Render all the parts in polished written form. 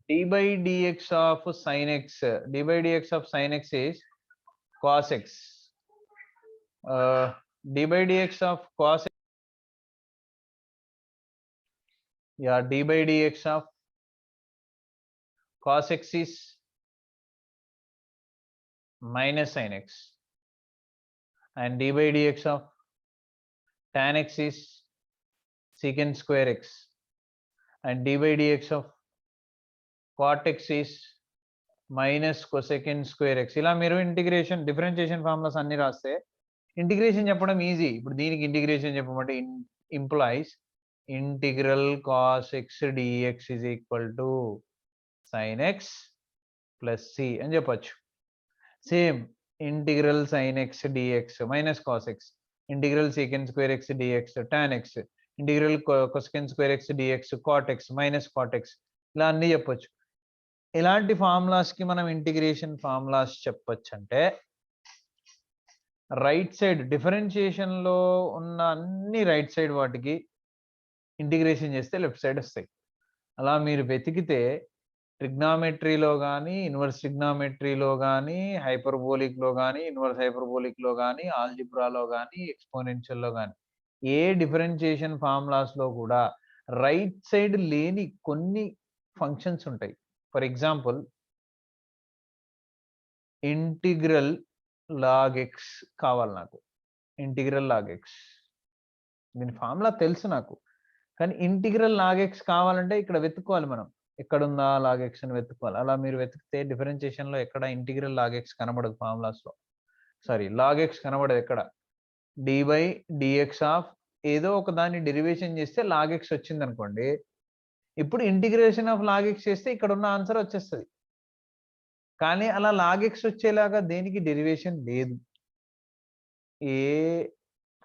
d by dx of sin x, d by dx of sin x is cos x. D by dx of cos x, yeah, d by dx of cos x is minus sin x, and d by dx of tan x is secant square x, and d by dx of cot x is minus cosecant square X. ఇలా మీరు integration differentiation formulas అన్ని రాస్తే integration చెప్పడం easy. ఇప్పుడు దీనికి integration చెప్పమంటే implies integral cos x dx is equal to sine x plus c అని చెప్పచ్చు. Same integral sine x dx minus cos x, integral secant square x dx tan x, integral cosecant square x dx cot x minus cot x, ఇలా అన్ని చెప్పొచ్చు. ఇలాంటి formulas కి మనం integration formulas చెప్పొచ్చు. అంటే రైట్ సైడ్ డిఫరెన్షియేషన్ లో ఉన్న అన్ని రైట్ సైడ్ వాటికి ఇంటిగ్రేషన్ చేస్తే లెఫ్ట్ సైడ్ వస్తాయి. అలా మీరు వెతికితే ట్రిగ్నామెట్రీలో కానీ, ఇన్వర్స్ ట్రిగ్నామెట్రీలో కానీ, హైపర్బోలిక్ లో కానీ, ఇన్వర్స్ హైపర్బోలిక్ లో కానీ, ఆల్జిబ్రాలో కానీ, ఎక్స్పోనెన్షియల్ లో కానీ ఏ డిఫరెన్షియేషన్ ఫార్ములాస్ లో కూడా రైట్ సైడ్ లేని కొన్ని ఫంక్షన్స్ ఉంటాయి. For example integral log x కావాలి నాకు, ఇంటిగ్రల్ లాగ్ ఎక్స్ దీని ఫార్ములా తెలుసు నాకు, కానీ ఇంటిగ్రల్ లాగ్ ఎక్స్ కావాలంటే ఇక్కడ వెతుక్కోవాలి మనం, ఎక్కడుందా లాగ్ ఎక్స్ అని వెతుక్కోవాలి. అలా మీరు వెతికితే డిఫరెన్షియేషన్ లో ఎక్కడ ఇంటిగ్రల్ లాగ్ ఎక్స్ కనబడదు ఫార్ములాస్ లో, సారీ లాగ్ ఎక్స్ కనబడదు ఎక్కడ. డి బై డిఎక్స్ ఆఫ్ ఏదో ఒక దాన్ని డెరివేషన్ చేస్తే లాగ్ ఎక్స్ వచ్చింది అనుకోండి, ఇప్పుడు ఇంటిగ్రేషన్ ఆఫ్ లాగ్ ఎక్స్ చేస్తే ఇక్కడ ఉన్న ఆన్సర్ వచ్చేస్తుంది. కానీ అలా లాగ్ ఎక్స్ వచ్చేలాగా దేనికి డెరివేషన్ లేదు. ఏ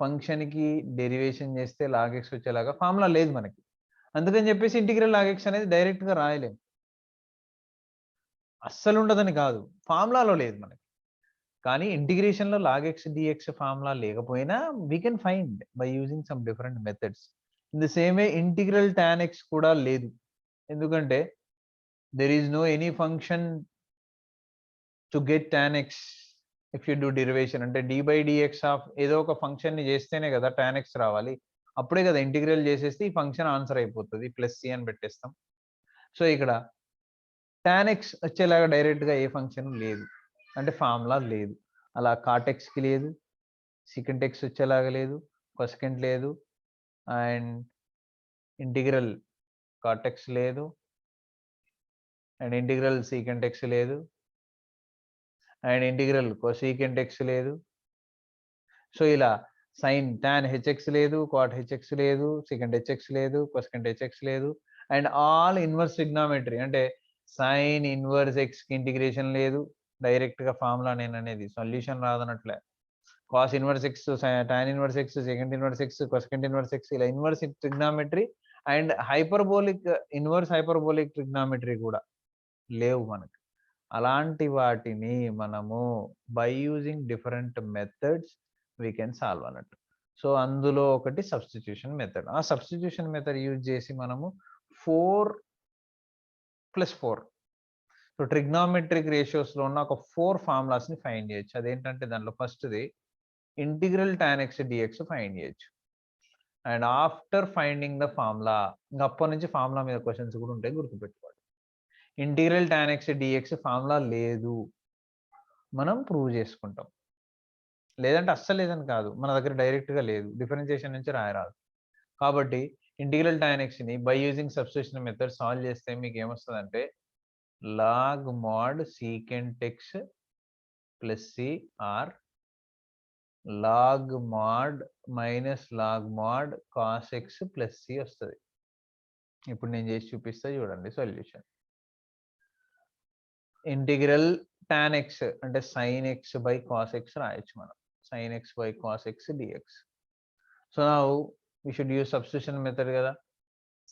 ఫంక్షన్ కి డెరివేషన్ చేస్తే లాగ్ ఎక్స్ వచ్చేలాగా ఫార్ములా లేదు మనకి. అందుకని చెప్పేసి ఇంటిగ్రల్ లాగ్ ఎక్స్ అనేది డైరెక్ట్ గా రాయలేము. అస్సలు ఉండదని కాదు, ఫార్ములాలో లేదు మనకి. కానీ ఇంటిగ్రేషన్ లో లాగ్ ఎక్స్ డిఎక్స్ ఫార్ములా లేకపోయినా we can find by using some different methods. In the same way integral tan x కూడా లేదు. ఎందుకంటే there is no any function to get tan x if you do derivation. అంటే d by dx of ఏదో ఒక function ని చేస్తేనే కదా tan x రావాలి, అప్పుడే కదా ఇంటిగ్రల్ చేసేస్తే ఈ ఫంక్షన్ ఆన్సర్ అయిపోతుంది, ప్లస్ సి అని పెట్టేస్తాం. సో ఇక్కడ tan x వచ్చేలాగా డైరెక్ట్ గా ఏ ఫంక్షన్ లేదు, అంటే ఫార్ములా లేదు. అలా కాట్ ఎక్స్ కి లేదు, సీకెంట్ ఎక్స్ వచ్చేలాగా లేదు, కొసెకంట్ లేదు, అండ్ ఇంటిగ్రల్ కాట్ ఎక్స్ లేదు, అండ్ ఇంటిగ్రల్ సీకెంట్ ఎక్స్ లేదు, అండ్ ఇంటిగ్రల్ కొసీకెంట్ ఎక్స్ లేదు. సో ఇలా సైన్ టాన్ హెచ్ఎక్స్ లేదు, కాట్ హెచ్ఎక్స్ లేదు, సెకండ్ హెచ్ఎక్స్ లేదు, కొసెకంట్ హెచ్ఎక్స్ లేదు, అండ్ ఆల్ ఇన్వర్స్ ట్రిగ్నామెట్రీ అంటే సైన్ ఇన్వర్స్ ఎక్స్ కి ఇంటిగ్రేషన్ లేదు. డైరెక్ట్ గా ఫార్ములా నేను అనేది సొల్యూషన్ రాదనట్లే. Cos inverse x, tan inverse x, second inverse x, cosecant inverse x, ఇలా inverse trigonometry and hyperbolic inverse hyperbolic trigonometry కూడా లేవు మనకి. అలాంటి వాటిని మనము by using different methods we can solve అన్నట్టు. సో అందులో ఒకటి సబ్స్టిట్యూషన్ మెథడ్. ఆ సబ్స్టిట్యూషన్ మెథడ్ యూజ్ చేసి మనము 4+4 సో ట్రిగ్నామెట్రిక్ రేషియోస్ లో ఉన్న ఒక 4 ఫార్ములాస్ ని ఫైండ్ చేయొచ్చు. అదేంటంటే దాంట్లో ఫస్ట్ది integral tan x d x find చేయొచ్చు. And after finding the formula, ఇంకా అప్పటి నుంచి ఫార్ములా మీద క్వశ్చన్స్ కూడా ఉంటాయి, గుర్తుపెట్టుకోండి. Integral tan x dx formula లేదు, మనం ప్రూవ్ చేసుకుంటాం. లేదంటే అస్సలు లేదని కాదు, మన దగ్గర డైరెక్ట్ గా లేదు, డిఫరెన్షియేషన్ నుంచి రాయరాదు. కాబట్టి ఇంటిగ్రల్ టాన్ ఎక్స్ ని by using substitution method solve చేస్తే మీకు ఏమొస్తుందంటే log mod secant x plus C or log mod minus log mod cos x plus C వస్తుంది. ఇప్పుడు నేను చేసి చూపిస్తా చూడండి సొల్యూషన్. ఇంటిగ్రల్ tan x అంటే sin x by cos x రాయొచ్చు మనం, sin x by cos x dx. So now we should use substitution method కదా.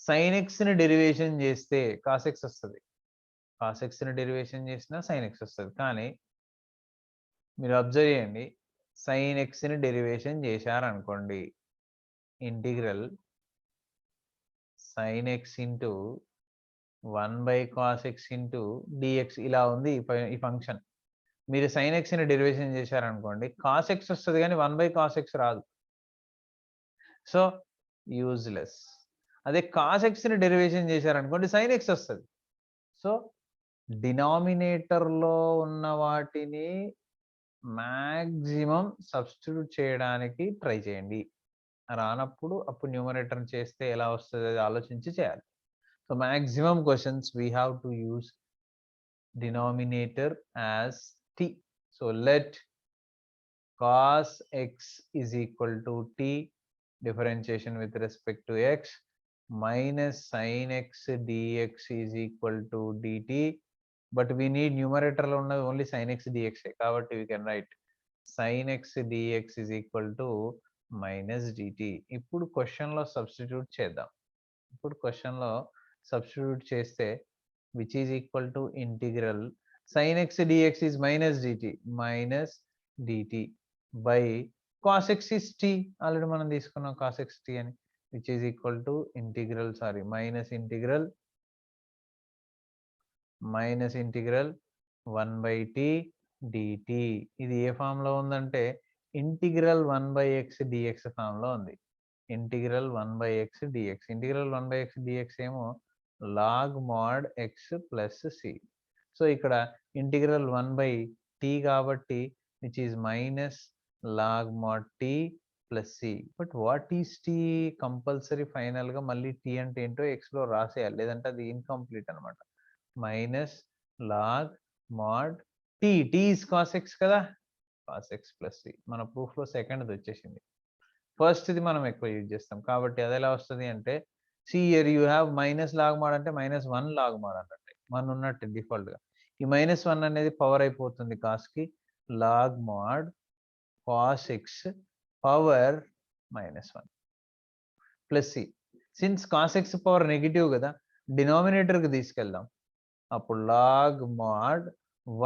sin x ని డెరివేషన్ చేస్తే cos x వస్తుంది, cos x ని డెరివేషన్ చేసినా sin x వస్తుంది. కానీ మీరు అబ్జర్వ్ చేయండి, sin x ని డెరివేషన్ చేశారనుకోండి, integral sin x into 1/cos x into dx ఇలా ఉంది ఈ ఫంక్షన్. మీరు sin x ని డెరివేషన్ చేశారనుకోండి, cos x వస్తది కానీ 1/cos x రాదు. So useless. అదే cos x ని డెరివేషన్ చేశారనుకోండి sin x వస్తది. సో డినామినేటర్‌లో ఉన్న వాటిని మాక్సిమం సబ్స్టిట్యూట్ చేయడానికి ట్రై చేయండి. రానప్పుడు అప్పుడు న్యూమరేటర్‌ని చేస్తే ఎలా వస్తది అది ఆలోచించి చేయాలి. So maximum questions we have to use denominator as t. So let cos x is equal to t differentiation with respect to x minus sin x dx is equal to dt. But we need numerator lo unnadi only sin x dx. Kabatti we can write sin x dx is equal to minus dt. ఇప్పుడు question లో substitute చేద్దాం. ఇప్పుడు question లో substitute చేస్తే which is equal to integral sin x dx is minus dt by cos x is t. Already మనం తీసుకున్నాం cos x t అని, which is equal to integral minus integral 1/t dt. ఇది ఏ form లో ఉందంటే integral 1/x dx form లో ఉంది. Integral 1/x dx. Integral 1/x dx ఏమో log mod x plus c. So ఇక్కడ ఇంటిగ్రల్ 1/t కాబట్టి which is minus log mod t plus c. But what is t? Compulsory final గా మళ్ళీ t అంటే ఏంటో x లో రాసేయాలి, లేదంటే అది ఇన్కంప్లీట్ అనమాట. Minus log mod t. t is cos x కదా, cos x plus c. మన ప్రూఫ్ లో సెకండ్ది వచ్చేసింది. ఫస్ట్ ఇది మనం ఎక్కువ యూజ్ చేస్తాం కాబట్టి అది ఎలా వస్తుంది అంటే, see here you have minus log mod అంటే -1 log mod అన్నట్టు 1 ఉన్నట్టు డిఫాల్ట్ గా. ఈ -1 అనేది పవర్ అయిపోతుంది cos కి, log mod cos x power -1 plus c. Since cos x power negative కదా, డినామినేటర్ కి తీసుకెళ్దాం. అప్పుడు log mod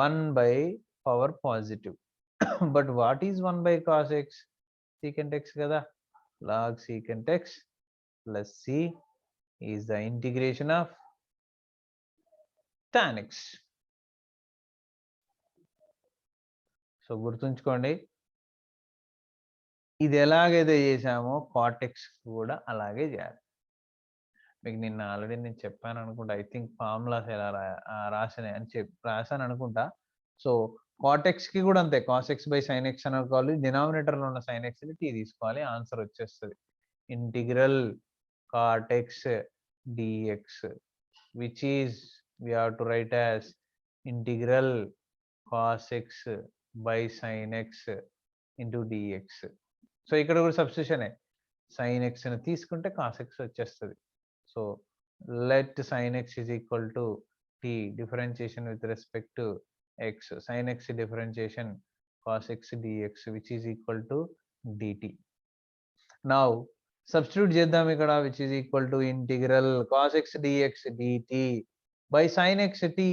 1 power positive. But what is 1/cos x? secant x కదా, log secant x plus c is the integration of tan x. So గుర్తుంచుకోండి, ఇది ఎలాగైతే చేసామో cot x కూడా అలాగే చేయాలి. మీకు నిన్న ఆల్రెడీ నేను చెప్పాను అనుకుంటా, ఐ థింక్ ఫార్ములాస్ ఎలా రాసాను అని రాశాను అనుకుంటా. సో cot x కి కూడా అంతే, cos x by sin x అనుకోవాలి, డినామినేటర్ లో ఉన్న sin x ని t తీసుకోవాలి, ఆన్సర్ వచ్చేస్తుంది. Integral cot x dx, which is we have to write as integral cos x by sin x into dx. So ఇక్కడ కూడా సబ్స్టిట్యూషన్ sin x ని తీసుకుంటే cos x వచ్చేస్తుంది. So let sin x is equal to t differentiation with respect to x, sin x differentiation cos x dx, which is equal to dt. Now substitute చేద్దాం ఇక్కడ, which is equal to integral cos x dx dt by sin x t.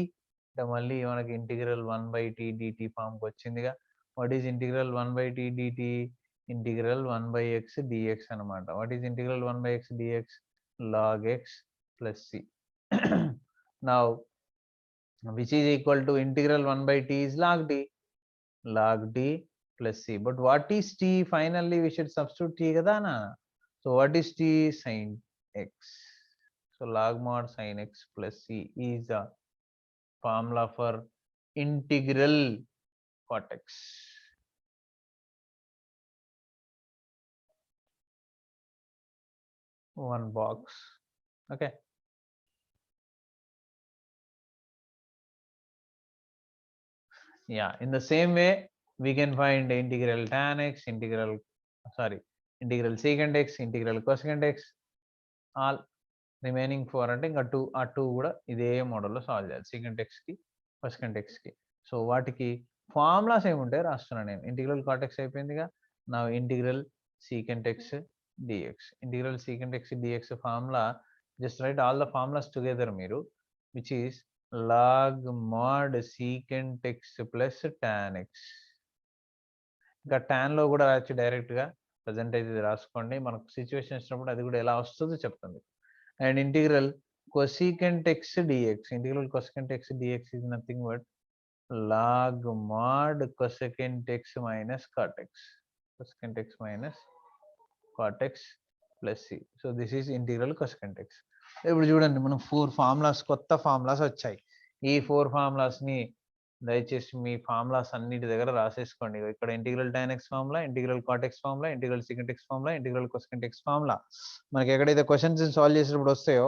మళ్ళీ మనకి integral 1/t dt form కి వచ్చిందిగా. What is integral 1/t dt? Integral 1/x dx అనమాట. What is integral 1/x dx? log x plus c. Now which is equal to integral 1/t is log d plus c. But what is t? Finally we should substitute t kada na. So what is t? Sin x. So log mod sin x plus c is the formula for integral cot x. One box. Okay. Yeah, in the same way we can find integral tan x, integral secant x, integral cosecant x, all remaining 4 అంటే ఇంకా 2 కూడా ఇదే మోడల్లో solve చేయాలి, secant x కి cosecant x కి. So వాటికి formulas ఏముంటాయి రాస్తున్నాను నేను. ఇంటిగ్రల్ cot x అయిపోయిందిగా. నా integral secant x dx, integral secant x dx formula just write all the formulas together మీరు, which is log mod secant x plus tan x. ఇంకా tan లో కూడా రాయొచ్చు డైరెక్ట్ గా, ప్రజెంట్ అయితే ఇది రాసుకోండి, మనకు సిచ్యువేషన్ వచ్చినప్పుడు అది కూడా ఎలా వస్తుందో చెప్తుంది. And integral cosecant x dx. Integral cosecant x dx is nothing but log mod cosecant x minus cot x. Cosecant x minus cot x plus c. So this is integral cosecant x. ఇప్పుడు చూడండి మనం 4 formulas కొత్త formulas వచ్చాయి. ఈ 4 formulas ని దయచేసి మీ formulas అన్నిటి దగ్గర రాసేసుకోండి. ఇక్కడ integral tan x formula, integral cot x formula, integral secant x formula, integral cosecant x formula. మనకి ఎక్కడైతే క్వశ్చన్స్ సాల్వ్ చేసినప్పుడు వస్తాయో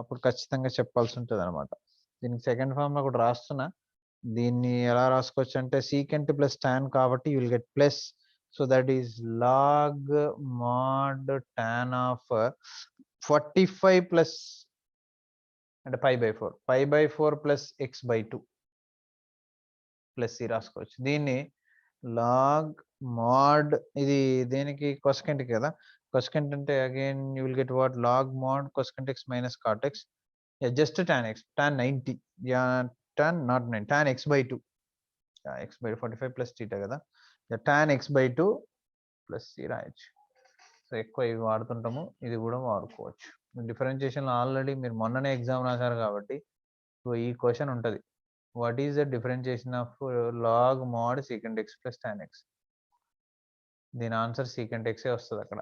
అప్పుడు ఖచ్చితంగా చెప్పాల్సి ఉంటుంది అనమాట. దీనికి సెకండ్ ఫార్ములా కూడా రాస్తున్నా. దీన్ని ఎలా రాసుకోవచ్చు అంటే secant ప్లస్ tan కాబట్టి you will get plus. So that is log mod tan of 45 plus అంటే pi by 4 plus x/2 plus c రాసుకోవచ్చు. దీన్ని లాగ్ మాడ్, ఇది దేనికి cosecant కదా, cosecant అంటే again you will get what log mod cosecant x minus cot x, just tan x, tan 90, tan not 9, tan x/2, x/2 45 plus θ కదా, tan x/2 plus C రాయొచ్చు. So ఎక్కువ ఇవి వాడుతుంటాము, ఇది కూడా వాడుకోవచ్చు. డిఫరెన్షియేషన్ ఆల్రెడీ మీరు మొన్ననే ఎగ్జామ్ రాశారు కాబట్టి సో ఈ క్వశ్చన్ ఉంటుంది. What is the differentiation of log mod secant x plus tan x? దీని ఆన్సర్ secant x వస్తుంది అక్కడ,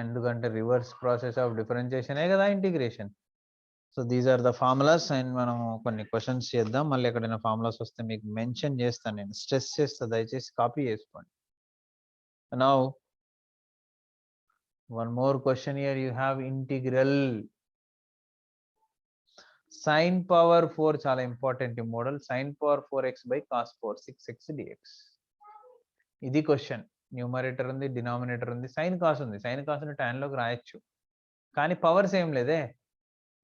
ఎందుకంటే రివర్స్ ప్రాసెస్ ఆఫ్ డిఫరెన్షియేషనే కదా integration. So these are the formulas. And మనం కొన్ని క్వశ్చన్స్ చేద్దాం. మళ్ళీ ఎక్కడైనా ఫార్ములాస్ వస్తే మీకు మెన్షన్ చేస్తాను, నేను స్ట్రెస్ చేస్తా, దయచేసి కాపీ చేసుకోండి. Now one more question here. You have integral sin power 4 చాలా ఇంపార్టెంట్ ఈ model. sin power 4x by cos power 6x dx. ఇది క్వశ్చన్. న్యూమరేటర్ ఉంది, డినామినేటర్ ఉంది, సైన్ కాస్ ఉంది. సైన్ కాస్ ని tan లోకి రాయొచ్చు, కానీ పవర్స్ ఏం లేదే.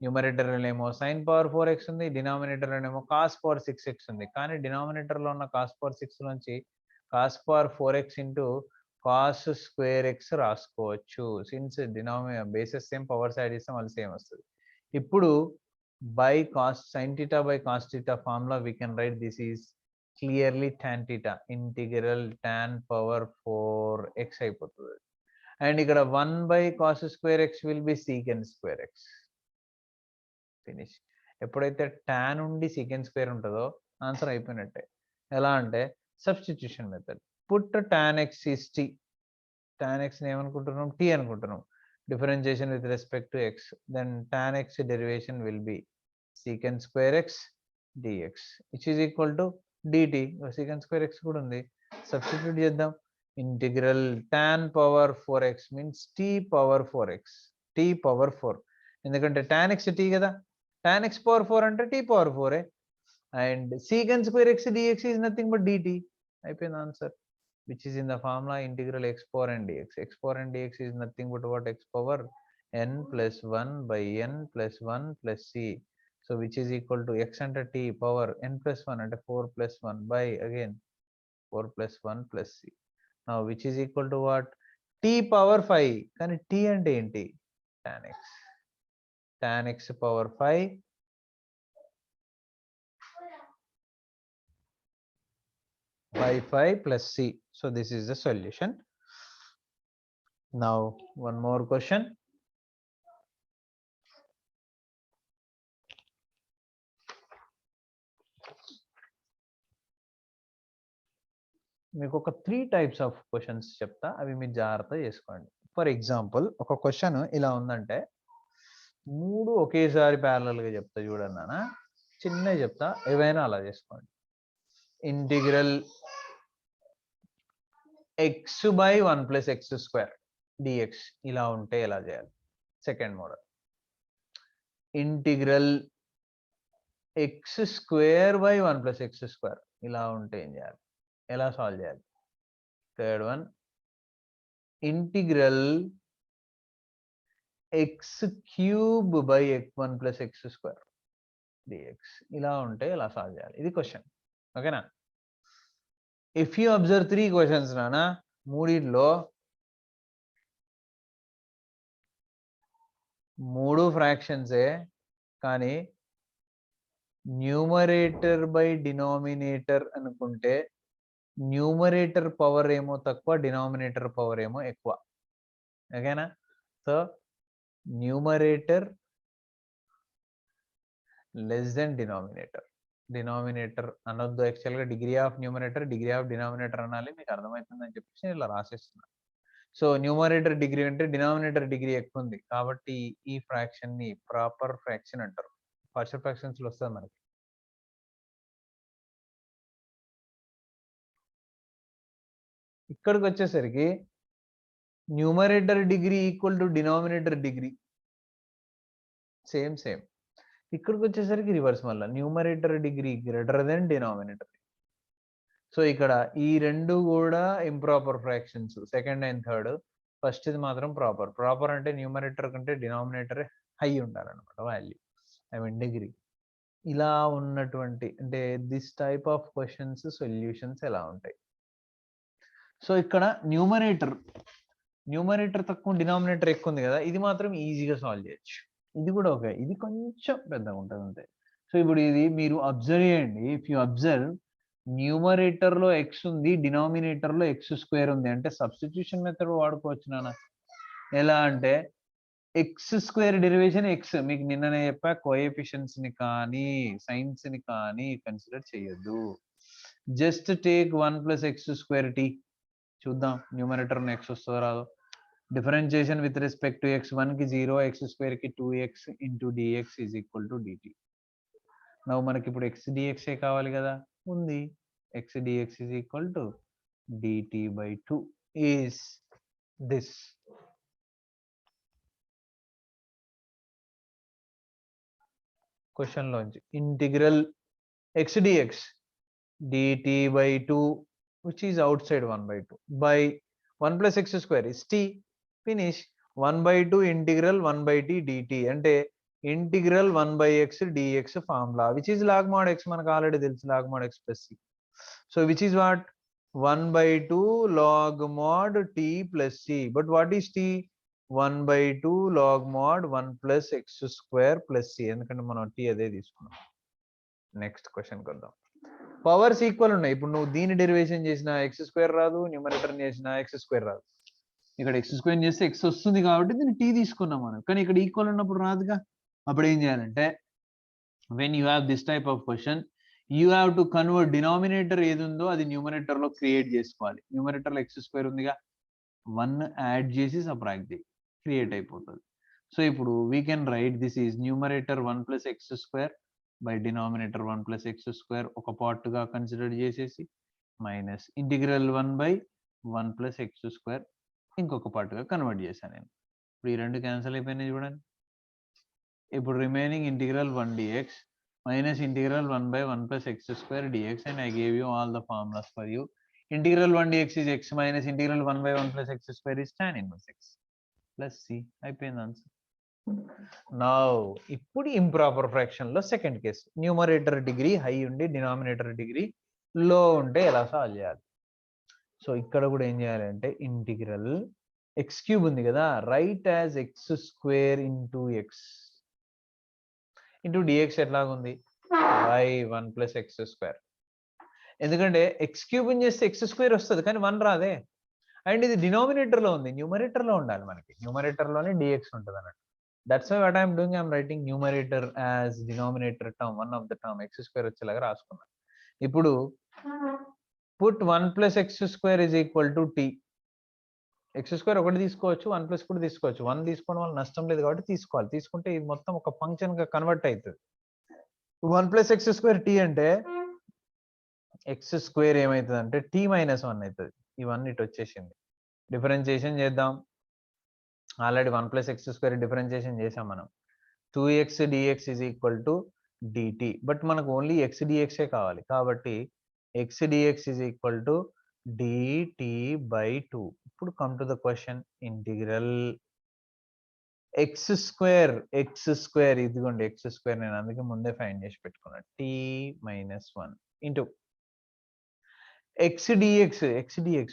న్యూమరేటర్ ఏమో sin power 4x ఉంది, డినామినేటర్ ఏమో cos power 6x ఉంది. కానీ డినామినేటర్ లో ఉన్న cos power 6 నుంచి cos power 4x into cos square x రాసుకోవచ్చు. Since bases same, powers add చేస్తే మళ్ళీ సేమ్ వస్తుంది. ఇప్పుడు by cos sin theta by cos theta formula we can write this is clearly tan theta, integral tan power 4x అయిపోతుంది. And ఇక్కడ 1 by cos square x will be secant square x. Finish. ఎప్పుడైతే tan ఉండి secant square ఉంటుందో answer అయిపోయినట్టే. ఎలా అంటే substitution method. Put tan x is t. tan x ని ఏమనుకుంటున్నాం, t అనుకుంటున్నాం. Differentiation with respect to x, then tan x derivation will be secant square x dx, which is equal to dt. secant square x కూడా ఉంది, substitute చేద్దాం. Integral tan power 4x means t power 4x, t power 4, ఎందుకంటే tan x t కదా, tan x power 4 అంటే t power 4. And secant square x dx is nothing but dt. అయిపోయింది answer, which is in the formula integral x power n dx. x power n dx is nothing but what, x power n plus 1 by n plus 1 plus c. So which is equal to x and t power n plus 1 and 4 plus 1 by again 4 plus 1 plus c. Now which is equal to what, t power 5. కానీ t అంటే ఏంటి, tan x. tan x power 5 by 5 plus c. So this is the solution. Now one more question. మీకు ఒక 3 types of questions చెప్తా, అవి మీరు జాగ్రత్త చేసుకోండి. ఫర్ ఎగ్జాంపుల్ ఒక క్వశ్చన్ ఇలా ఉందంటే 3 ఒకేసారి ప్యారలల్ గా చెప్తా చూడండి నాన్న, చిన్నగా చెప్తా, ఏవైనా అలా చేసుకోండి. Integral x by 1 plus x square dx ఇలా ఉంటే ఎలా చేయాలి. Second model integral x square by 1 plus x square ఇలా ఉంటే ఏం చేయాలి, ఎలా సాల్వ్ చేయాలి. Third one integral x cube by x1 plus x square dx ఇలా ఉంటే ఎలా సాల్వ్ చేయాలి. ఇది క్వశ్చన్, ఓకేనా. ఇఫ్ యూ అబ్జర్వ్ 3 క్వశ్చన్స్ నానా, మూడిట్లో 3 ఫ్రాక్షన్సే, కానీ న్యూమరేటర్ బై డినామినేటర్ అనుకుంటే న్యూమరేటర్ పవర్ ఏమో తక్కువ, డినామినేటర్ పవర్ ఏమో ఎక్కువ, ఓకేనా. So numerator less than denominator. Denominator అనొద్దు, యాక్చువల్గా degree of numerator, degree of denominator అనాలి. మీకు అర్థమవుతుందని చెప్పేసి నేను ఇలా రాసేస్తున్నాను. సో న్యూమరేటర్ డిగ్రీ అంటే డినామినేటర్ డిగ్రీ ఎక్కువ ఉంది కాబట్టి ఈ ఫ్రాక్షన్ ని ప్రాపర్ ఫ్రాక్షన్ అంటారు. పార్షియల్ ఫ్రాక్షన్స్ లో వస్తుంది మనకి. ఇక్కడికి వచ్చేసరికి numerator degree equal to denominator degree, same same. ఇక్కడికి వచ్చేసరికి రివర్స్, మళ్ళీ numerator degree greater than denominator. So ఇక్కడ ఈ రెండు కూడా improper fractions, second and third. First ఇది మాత్రం ప్రాపర్. ప్రాపర్ అంటే న్యూమరేటర్ కంటే డినామినేటర్ హై ఉండాలన్నమాట వాల్యూ, ఐ మీన్ డిగ్రీ. ఇలా ఉన్నటువంటి అంటే this type of questions solutions ఎలా ఉంటాయి. సో ఇక్కడ న్యూమరేటర్ తక్కువ డినామినేటర్ ఎక్కువ ఉంది కదా, ఇది మాత్రం ఈజీగా సాల్వ్ చేయొచ్చు. ఇది కూడా ఓకే, ఇది కొంచెం పెద్దగా ఉంటుంది అంతే. సో ఇప్పుడు ఇది మీరు అబ్జర్వ్ చేయండి. ఇఫ్ యూ అబ్జర్వ్, న్యూమరేటర్ లో ఎక్స్ ఉంది, డినామినేటర్ లో ఎక్స్ స్క్వేర్ ఉంది. అంటే సబ్స్టిట్యూషన్ మెథడ్ వాడుకోవచ్చు నాన్న. ఎలా అంటే ఎక్స్ స్క్వేర్ డెరివేషన్ ఎక్స్, మీకు నిన్ననే చెప్పా, కోఎఫిషియన్స్ ని కానీ సైన్స్ ని కానీ కన్సిడర్ చేయొద్దు. Just take 1 + x² t. చూద్దాం న్యూమరేటర్ ఎక్స్ వస్తుందో రాదో. Differentiation with respect to X, 1 కి 0, x² కి 2x into dx is equal to dt. నవ్వు మనకి ఇప్పుడు x dx కావాలి కదా, ఉంది. x dx is equal to dt/2 is this. Question లోంచి integral x dx dt/2 which is outside 1/2 by 1 + x² is t. Finish. 1/2 integral 1/t dt అంటే integral 1/x dx formula which is log mod x, మనకు already తెలుసు log mod x + c. So which is what? 1/2 log mod t + c. But what is t? 1/2 log mod 1 + x² + c. ఎందుకంటే మనం t అదే తీసుకున్నాం. Next question కొద్దాం. Powers equal ఉన్నాయి. ఇప్పుడు నువ్వు దీని డెరివేషన్ చేసిన x² రాదు, న్యూమరేటర్ చేసిన x² రాదు. ఇక్కడ x² చేస్తే x వస్తుంది కాబట్టి దీన్ని t తీసుకున్నాం మనం. కానీ ఇక్కడ ఈక్వల్ ఉన్నప్పుడు రాదుగా. అప్పుడు ఏం చేయాలంటే, when you have this type of question, you have to convert denominator ఏది ఉందో అది న్యూమరేటర్ లో క్రియేట్ చేసుకోవాలి. న్యూమరేటర్ లో x² ఉందిగా, 1 యాడ్ చేసి సబ్ట్రాక్ట్ చేయి, క్రియేట్ అయిపోతుంది. సో ఇప్పుడు we can write this is numerator 1 + x² by denominator 1 + x² ఒక పార్ట్ గా కన్సిడర్ చేసేసి, మైనస్ ఇంటిగ్రల్ 1/1 + x² ఇంకొక పార్ట్ గా కన్వర్ట్ చేశాను నేను. ఇప్పుడు ఈ రెండు క్యాన్సిల్ అయిపోయినాయి చూడండి. ఇప్పుడు remaining integral 1 dx minus integral 1/1 + x² dx, and I gave you all the formulas for you. Integral 1 dx is x minus integral 1/1 + x² is tan inverse x plus c. అయిపోయింది answer. Now ఇప్పుడు improper fraction లో second case, numerator degree high ఉండి denominator degree లో ఉంటే ఎలా solve చేయాలి. So ఇక్కడ కూడా ఏం చేయాలంటే ఇంటిగ్రల్ x³ ఉంది కదా, right as x² into X into dx ఎట్లాగుంది, by 1 + x². ఎందుకంటే x³ చేస్తే x² వస్తుంది కానీ 1 రాదే. అండ్ ఇది డినామినేటర్ లో ఉంది, న్యూమరేటర్ లో ఉండాలి. మనకి న్యూమరేటర్ లోనే dx ఉంటుంది అన్నట్టు. That's why what I'm doing, I'm writing numerator as denominator term, one of the term x² వచ్చేలాగా రాసుకున్నాను. ఇప్పుడు put 1 + x² is equal to t. x² ఒకటి తీసుకోవచ్చు, 1 + కూడా తీసుకోవచ్చు. 1 తీసుకోవడం వల్ల నష్టం లేదు కాబట్టి తీసుకోవాలి. తీసుకుంటే ఇది మొత్తం ఒక ఫంక్షన్ గా కన్వర్ట్ అవుతుంది. 1 + x² t అంటే x² ఏమవుతుంది అంటే t - 1 అవుతుంది. ఇవన్నీ ఇటు వచ్చేసింది. డిఫరెన్షియేషన్ చేద్దాం. ఆల్రెడీ 1 + x² డిఫరెన్షియేషన్ చేసాం మనం. 2x dx is equal to dt. But మనకు ఓన్లీ x dx కావాలి కాబట్టి x dx is equal to dt/2. ఇప్పుడు come to the question, integral x² ఇదిగోండి x² నేను అందుకే ముందే ఫైండ్ చేసి పెట్టుకున్నా, t - 1 into x dx.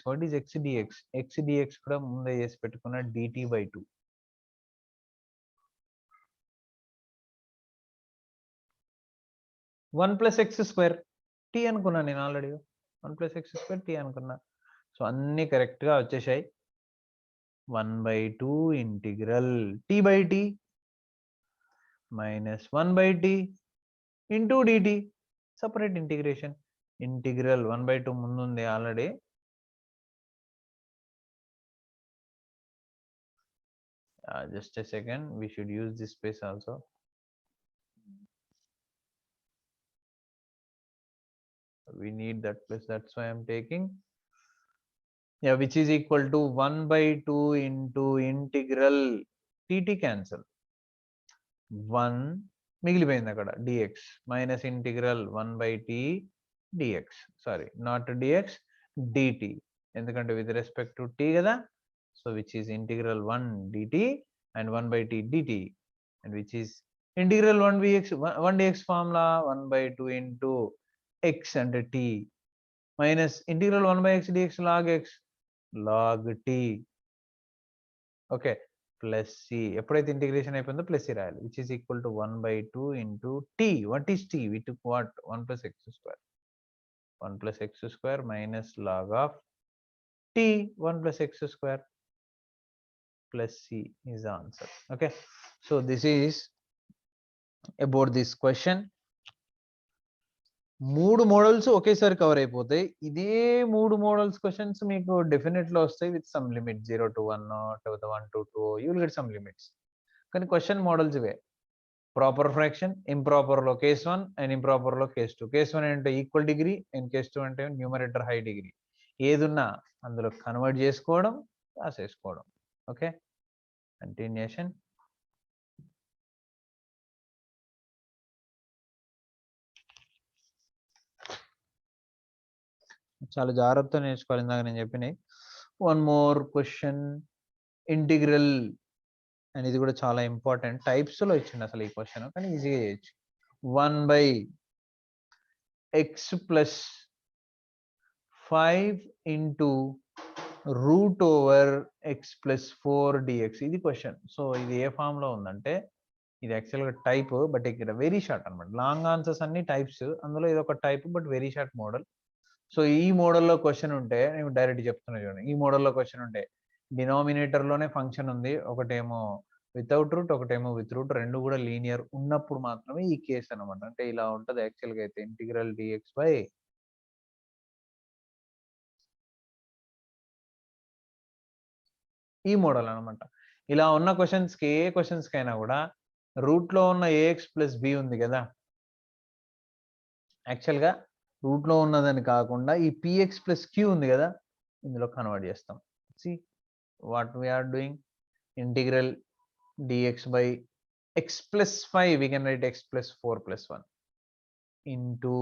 What is x dx? x dx కూడా ముందే చేసి పెట్టుకున్న dt/2. One plus x² t అనుకున్నా నేను ఆల్రెడీ. 1 + x² t అనుకున్నా. సో అన్ని కరెక్ట్ గా వచ్చేసాయి. 1/2 integral t/t minus 1/t into dt, separate integration. Integral 1/2 ముందుంది already. Just a second, we should use this space also. We need that place, that's why I'm taking. Yeah, which is equal to 1/2 into integral dt cancel 1 మిగిలిపోయింది అక్కడ dx minus integral 1/t dx, sorry not dx dt, ఎందుకంటే with respect to t కదా, so which is integral 1 dt and 1/t dt, and which is integral 1 dx formula 1/2 into x and t minus integral 1/x dx log x log t, okay, plus c. ఎప్పుడైతే integration అయిపోయిందో plus c రాయాలి, which is equal to 1/2 into t. What is t? We took what? 1 plus x square. 1 plus x square minus log of t 1 plus x square plus c is the answer. Okay, so this is about this question. 3 models ఒకేసారి cover అయిపోతాయి. ఇదే 3 models questions మీకు definite లో వస్తాయి with some limit 0 to 1 తర్వాత 1 to 2, you will get some limits. కానీ question models ఇవే. Proper fraction, improper లో కేస్ 1 అండ్ ఇంప్రాపర్ లో కేస్ 2. కేస్ 1 అంటే ఈక్వల్ డిగ్రీ అండ్ కేస్ 2 అంటే న్యూమరేటర్ హై డిగ్రీ. ఏదున్నా అందులో కన్వర్ట్ చేసుకోవడం, రాసేసుకోవడం. Okay, continuation. చాలా జాగ్రత్తగా నేర్చుకోవాలి, ఇందాక నేను చెప్పినాయి. వన్ మోర్ క్వశ్చన్, ఇంటిగ్రల్ అనేది కూడా చాలా ఇంపార్టెంట్. టైప్స్ లో ఇచ్చింది అసలు ఈ క్వశ్చన్, కానీ ఈజీగా చేయొచ్చు. 1/x plus 5 into root over x plus 4 dx, ఇది క్వశ్చన్. సో ఇది ఏ ఫామ్ లో ఉందంటే, ఇది యాక్చువల్గా టైప్, బట్ ఇక్కడ వెరీ షార్ట్ అనమాట. లాంగ్ ఆన్సర్స్ అన్ని టైప్స్, అందులో ఇది ఒక type but very short model. So ఈ మోడల్లో క్వశ్చన్ ఉంటే, నేను డైరెక్ట్ చెప్తున్నా చూడండి, ఈ మోడల్లో క్వశ్చన్ ఉంటే డినామినేటర్ లోనే ఫంక్షన్ ఉంది, ఒకటేమో వితౌట్ రూట్ ఒకటేమో విత్ రూట్, రెండు కూడా లీనియర్ ఉన్నప్పుడు మాత్రమే ఈ కేసు అనమాట. అంటే ఇలా ఉంటది యాక్చువల్గా అయితే ఇంటిగ్రల్ డిఎక్స్ బై ఈ మోడల్ అనమాట. ఇలా ఉన్న క్వశ్చన్స్ కి, ఏ క్వశ్చన్స్ కైనా కూడా రూట్ లో ఉన్న ఏఎక్స్ ప్లస్ బి ఉంది కదా, యాక్చువల్గా రూట్ లో ఉన్నదని కాకుండా ఈ పిఎక్స్ ప్లస్ క్యూ ఉంది కదా, ఇందులో కన్వర్ట్ చేస్తాం. See what we are doing, integral dx by x plus 5, we can write x plus 4 plus 1 into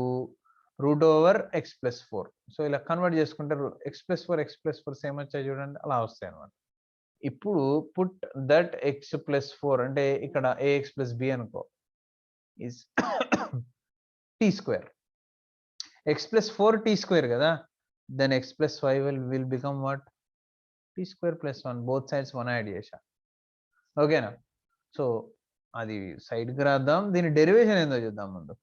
root over x plus 4. So ఇలా కన్వర్ట్ చేసుకుంటే x plus 4 సేమ్ వచ్చాయి చూడండి, అలా వస్తాయి అనమాట. ఇప్పుడు పుట్ దట్ x plus 4 అంటే ఇక్కడ ax plus b అనుకో is t square, x plus 4 t square కదా, then x plus 5 will become what, t square plus 1, both sides 1 add చేశా. ఓకేనా, సో అది సైడ్కి రాద్దాం, దీని డెరివేషన్ ఏందో చూద్దాం ముందు.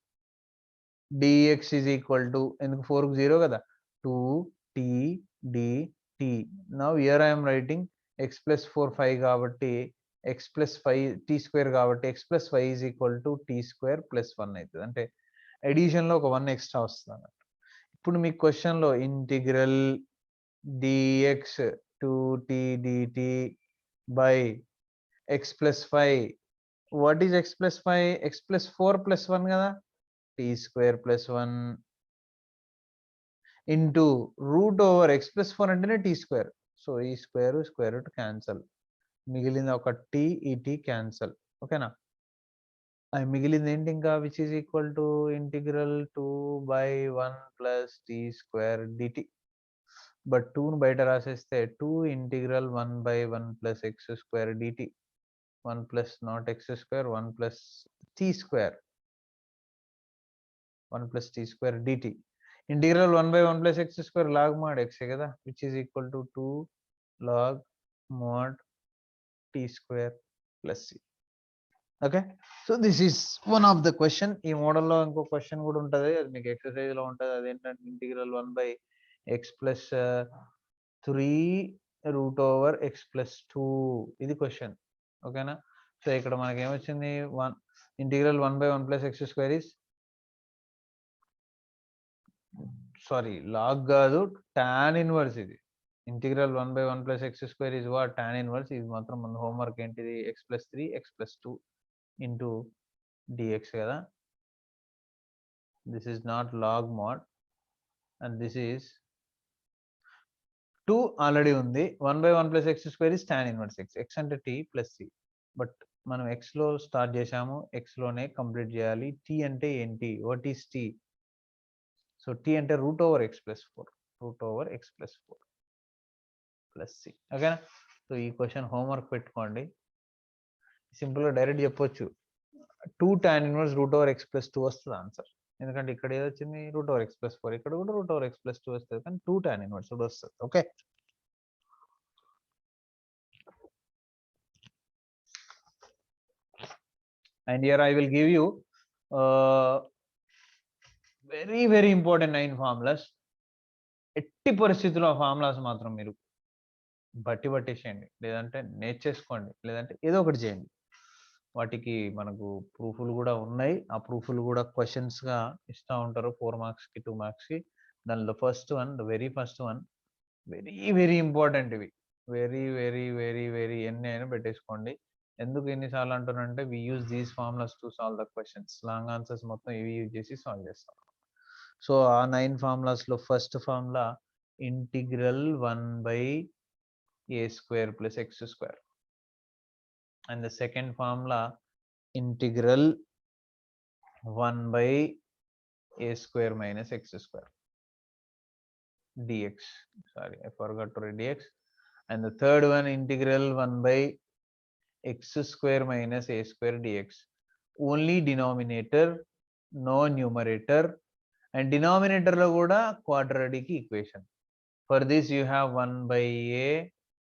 dx is equal to, ఎందుకు 4 కు 0 కదా, 2t dt. Now here I am writing x plus 4 5 కాబట్టి x plus 5 t square కాబట్టి x plus 5 is equal to t square plus 1 అవుతుంది. అంటే ఎడిషన్ లో ఒక 1 ఎక్స్ట్రా వస్తుంది అన్నట్టు. ఇప్పుడు మీ క్వశ్చన్ లో integral dx 2t dt by x plus 5, what is x plus 5, x plus 4 plus 1 కదా, t square plus 1 into root over x plus 4 అంటేనే t square, సో ఈ స్క్వేర్ స్క్వేర్ రూట్ క్యాన్సల్, మిగిలింది ఒక t, ఈ t cancel. ఓకేనా, అది మిగిలింది ఏంటి ఇంకా, which is equal to integral 2/1 plus t square dt. But 2ను బయట రాసేస్తే 2 integral 1/1 plus x square dt, 1 plus not x square, 1 plus t square, 1 plus t square dt. Integral 1/1 plus x square log mod x కదా, which is equal to 2 log mod t square plus c. Okay, so this is one of the question. ఈ మోడల్లో ఇంకో question కూడా ఉంటుంది, అది మీకు exercise లో ఉంటుంది. అదేంటంటే integral 1/x plus 3 root over x plus 2, ఇది క్వశ్చన్. ఓకేనా, సో ఇక్కడ మనకి ఏమొచ్చింది, integral 1/1 plus x square is sorry log కాదు, tan ఇన్వర్స్ ఇది. Integral 1/1 plus x square is what? tan inverse. ఇది మాత్రం మన హోంవర్క్ ఏంటిది? x+3 x+2 ఇంటూ dx కదా. This is not log mod and this is 2 already ఉంది. 1/1 plus x square is tan inverse x. x అంటే t plus c. But మనం x లో start చేసాము, x లోనే కంప్లీట్ చేయాలి. t అంటే ఏంటి? What is t? So t అంటే √(x+4) √(x+4) ప్లస్ c. ఓకేనా? సో ఈ క్వశ్చన్ హోంవర్క్ పెట్టుకోండి. సింపుల్గా డైరెక్ట్ చెప్పొచ్చు, 2 tan ఇన్వర్స్ √(x+2) వస్తుంది ఆన్సర్. ఎందుకంటే ఇక్కడ ఏదో వచ్చింది √(x+4), ఇక్కడ కూడా √(x+2) వస్తుంది, కానీ 2 tan ఇన్వర్స్ కూడా వస్తుంది. Okay, and here I will give you very important 9 formulas. ఎట్టి పరిస్థితుల్లో ఆ ఫార్ములాస్ మాత్రం మీరు పట్టేసేయండి, లేదంటే నేర్చేసుకోండి, లేదంటే ఏదో ఒకటి చేయండి. వాటికి మనకు ప్రూఫ్లు కూడా ఉన్నాయి. ఆ ప్రూఫ్లు కూడా క్వశ్చన్స్గా ఇస్తూ ఉంటారు, 4 మార్క్స్కి 2 మార్క్స్కి. దానిలో very first one very important. ఇవి వెరీ ఎన్ని అయినా పెట్టేసుకోండి. ఎందుకు ఎన్నిసార్లు అంటున్నానంటే, we use these formulas to solve the questions. Long answers మొత్తం ఇవి యూజ్ చేసి సాల్వ్ చేస్తాం. సో ఆ 9 ఫార్ములాస్లో first formula integral 1/a² plus x². and the second formula integral 1/a² minus x² dx. Sorry, I forgot to write dx. And the third one integral 1/x² minus a² dx. Only denominator, no numerator, and denominator lo kuda quadratic equation. For this you have 1/a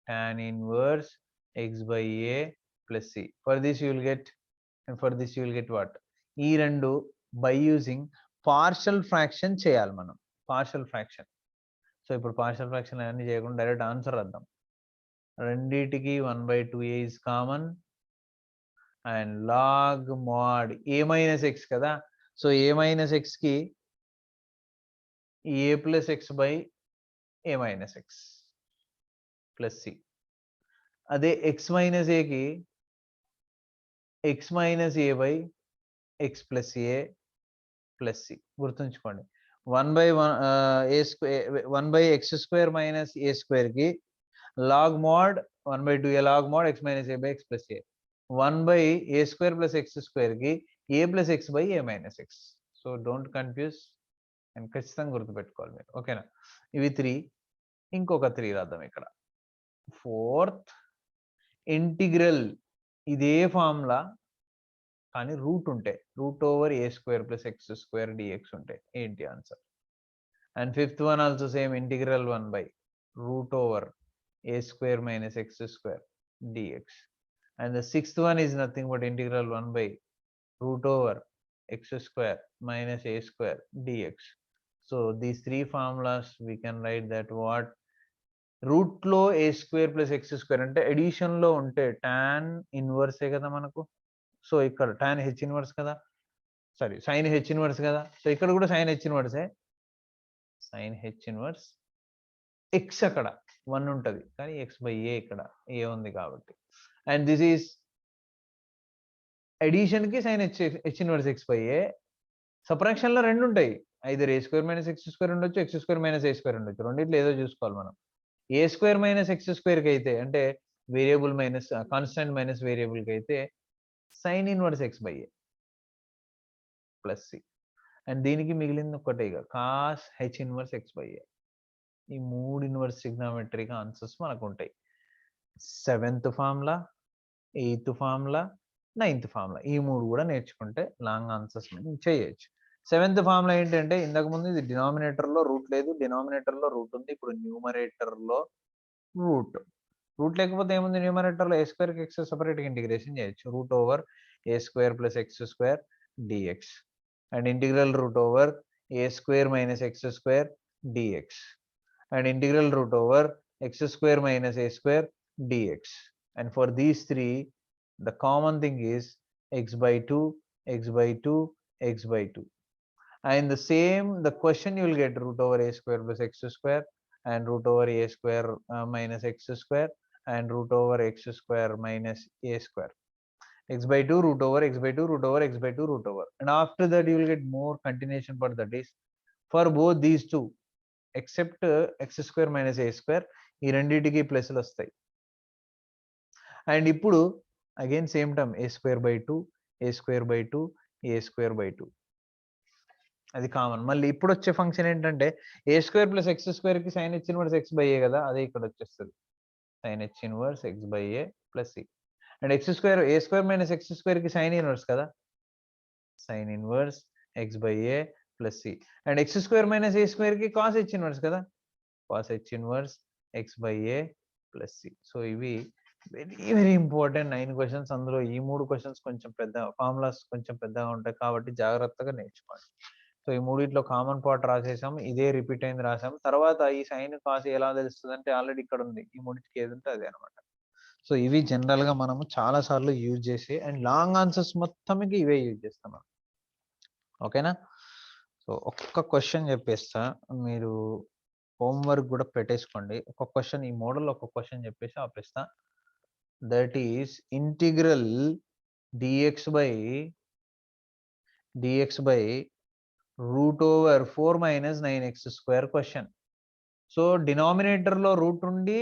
tan inverse x/a plus c. For this you will get, and for this you will get what? ఈ రెండు by using partial fraction చేయాలి మనం. partial fraction. So ఇప్పుడు partial fraction అన్ని చేయకుండా direct answer రాద్దాం. రెండిటికి 1/2a is common and log mod a minus x కదా. సో a minus x కి a plus x by a minus x plus c. అదే x minus a కి x minus a by x plus a plus c. గుర్తుంచుకోండి, 1/x² minus a² కి log mod 1/2a log mod x minus a by x plus a. 1/a² plus x² కి a plus x by a minus x. So don't confuse and ఖచ్చితంగా గుర్తుపెట్టుకోవాలి మీరు. ఓకేనా? ఇవి 3. ఇంకొక 3 రాద్దాం ఇక్కడ. ఫోర్త్ ఇంటిగ్రల్ ఇదే ఫార్ములా, కానీ రూట్ ఉంటే √(a² plus x² dx ఉంటే ఏంటి answer? And fifth one also same, integral 1/√(a² minus x² dx. And the sixth one is nothing but integral 1/√(x² minus a² dx. So these 3 formulas we can write that what? Root లో a² plus x² అంటే edition లో ఉంటే tan ఇన్వర్సే కదా మనకు. So ఇక్కడ tan h inverse కదా, sorry sin h inverse కదా. So ఇక్కడ కూడా sin h ఇన్వర్సే, sin h inverse x అక్కడ 1 ఉంటుంది, కానీ x/a ఇక్కడ a ఉంది కాబట్టి. అండ్ దిస్ ఈస్ ఎడిషన్ కి sin h inverse x/a. Subtraction లో 2 ఉంటాయి, ఐదర్ a² minus x² ఉండొచ్చు, x² minus a² ఉండొచ్చు. రెండిట్లో ఏదో చూసుకోవాలి మనం. a² minus x² కి అయితే, అంటే variable minus constant minus variable కి అయితే sin inverse x/a plus c. And దీనికి మిగిలింది ఒక్కటే ఇక, cos h ఇన్వర్స్ x/a. ఈ 3 ఇన్వర్స్ ట్రిగ్నోమెట్రిక్ ఆన్సర్స్ మనకు ఉంటాయి. 7th formula, 8th formula, 9th formula, ఈ 3 కూడా నేర్చుకుంటే లాంగ్ ఆన్సర్స్ చేయొచ్చు. 7th ఫార్ములా ఏంటంటే, ఇంతకు ముందు ఇది డినామినేటర్ లో రూట్ లేదు, డినామినేటర్ లో రూట్ ఉంది. ఇప్పుడు న్యూమరేటర్ లో రూట్ లేకపోతే ఏముంది, న్యూమరేటర్ లో a² కి x సెపరేట్ ఇంటిగ్రేషన్ చేయొచ్చు. √(a² plus x² dx. And integral √(a² minus x² dx. and integral √(x² minus a² dx. And for these 3, the common thing is x/2, x/2, x/2. and the same the question you will get root over a square plus x square and root over a square minus x square and root over x square minus a square, x by 2 root over x by 2 root over x by 2 root over, and after that you will get more continuation part, that is for both these two except x square minus a square ఈ రెండింటికి ప్లస్లు వస్తాయి. And ఇప్పుడు again same term A square by 2 A square by 2 A square by 2 అది common. మళ్ళీ ఇప్పుడు వచ్చే function ఏంటంటే A square plus x square కి sine h inverse x by A కదా, అదే ఇక్కడ వచ్చేస్తుంది sine h inverse x by A plus C. And x square A square minus x square కి సైన్ ఇన్వర్స్ కదా, sine inverse x by A plus C. And x square minus a square కి cos h inverse కదా, cos h inverse x by A plus c. So ఇవి very important 9 questions. అందులో ఈ 3 questions కొంచెం పెద్ద formulas కొంచెం పెద్దగా ఉంటాయి కాబట్టి జాగ్రత్తగా నేర్చుకోండి. సో ఈ మూడిట్లో కామన్ పార్ట్ రాసేసాం, ఇదే రిపీట్ అయింది రాసాం. తర్వాత ఈ సైన్ కాస్ ఎలా తెలుస్తుంది అంటే ఆల్రెడీ ఇక్కడ ఉంది, ఈ మూడింటికి ఏది ఉంటే అదే అనమాట. సో ఇవి జనరల్ గా మనము చాలా సార్లు యూజ్ చేసి అండ్ లాంగ్ ఆన్సర్స్ మొత్తంకి ఇవే యూజ్ చేస్తాం. ఓకేనా? సో ఒక్క క్వశ్చన్ చెప్పేస్తా, మీరు హోంవర్క్ కూడా పెట్టేసుకోండి. ఒక క్వశ్చన్ ఈ మోడల్ ఒక క్వశ్చన్ చెప్పేసి ఆపేస్తా. That is integral dx by root over 4 minus 9x square question. So denominator లో రూట్ ఉండి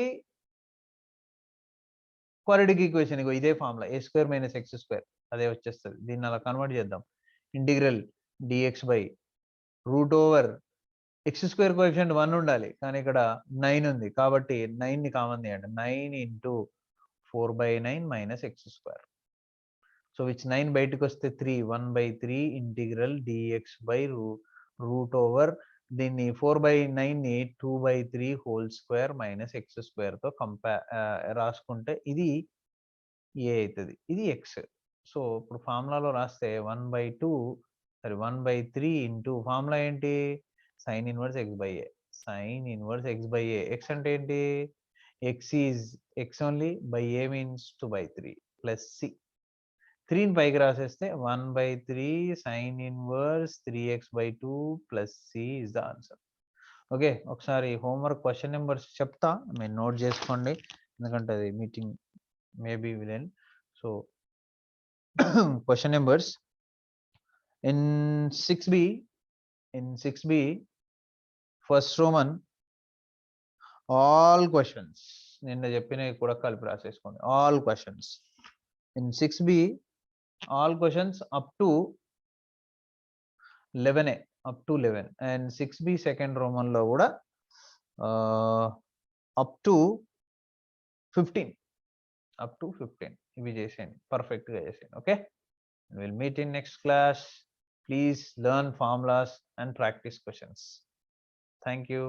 క్వాడ్రాటిక్ ఈక్వేషన్ ఇగో ఇదే formula A square minus x square అదే వచ్చేస్తుంది. దీన్ని అలా కన్వర్ట్ చేద్దాం. Integral dx by root over x square coefficient 1 ఉండాలి, కానీ ఇక్కడ 9 ఉంది కాబట్టి 9 ని కామన్ తీయండి. 9 into 4/9 minus x square. So which 9 బయటకు వస్తే 3 1/3 integral dx by root over దీన్ని 4/9 ని 2/3 whole square minus x square తో రాసుకుంటే ఇది ఏ అవుతుంది, ఇది ఎక్స్. సో ఇప్పుడు ఫార్ములాలో రాస్తే 1/3 ఇంటూ ఫార్ములా ఏంటి, sine inverse x by A. Sine inverse x by A, x అంటే ఏంటి, x is x only, by A means 2/3 plus C. 3ని పైకి రాసేస్తే 1/3 sine inverse 3x/2 plus C is the answer. Okay, ఒకసారి homework question numbers చెప్తా, మీరు note చేసుకోండి ఎందుకంటే అది meeting maybe will. So question numbers in 6b first Roman all questions నిన్న చెప్పినవి కూడా కలిపి రాసేసుకోండి. All questions in 6b all questions up to 11 and 6b second roman lo kuda up to 15 ivi chesandi, perfect ga chesandi. Okay, we'll meet in next class. Please learn formulas and practice questions. Thank you.